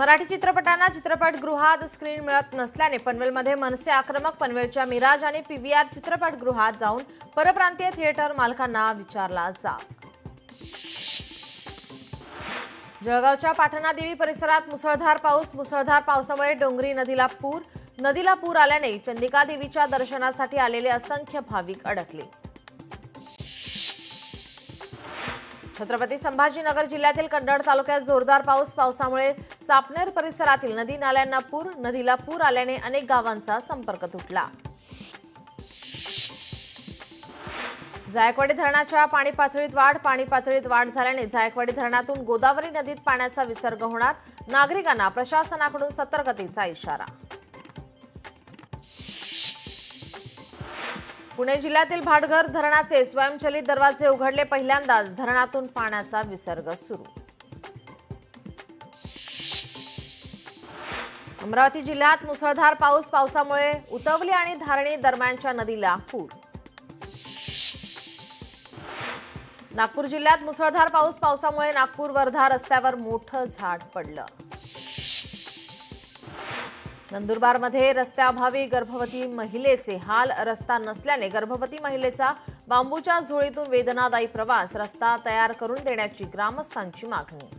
मराठी चित्रपटांना चित्रपटगृहात स्क्रीन मिळत नसल्याने पनवेलमध्ये मनसे आक्रमक पनवेलच्या मिराज आणि पीव्हीआर चित्रपटगृहात जाऊन परप्रांतीय थिएटर मालकांना विचारला जाब। जळगावच्या पाटणादेवी परिसरात मुसळधार पावसामुळे डोंगरी नदीला पूर आल्याने चंडिका देवीच्या दर्शनासाठी आलेले असंख्य भाविक अडकले। छत्रपती संभाजीनगर जिल्ह्यातील कन्नड तालुक्यात जोरदार पावसामुळे चापनेर परिसरातील नदी नाल्यांना नदीला पूर आल्याने अनेक गावांचा संपर्क तुटला। जायकवाडी धरणाच्या पाणी पातळीत वाढ झाल्याने जायकवाडी धरणातून गोदावरी नदीत पाण्याचा विसर्ग होणार, नागरिकांना प्रशासनाकडून सतर्कतेचा इशारा। पुणे जिल्ह्यातील भाटघर धरणाचे स्वयंचलित दरवाजे उघडले, पहिल्यांदाच धरणातून पाण्याचा विसर्ग सुरू। अमरावती जिल्ह्यात मुसळधार पावसामुळे उतवली आणि धारणी दरम्यानच्या नदीला पूर। नागपूर जिल्ह्यात मुसळधार पावसामुळे नागपूर वर्धा रस्त्यावर मोठं झाड पडलं। नंदुरबारमध्ये रस्त्याअभावी गर्भवती महिलेचे हाल, रस्ता नसल्याने गर्भवती महिलेचा बांबूच्या झोळीतून वेदनादायी प्रवास, रस्ता तयार करून देण्याची ग्रामस्थांची मागणी।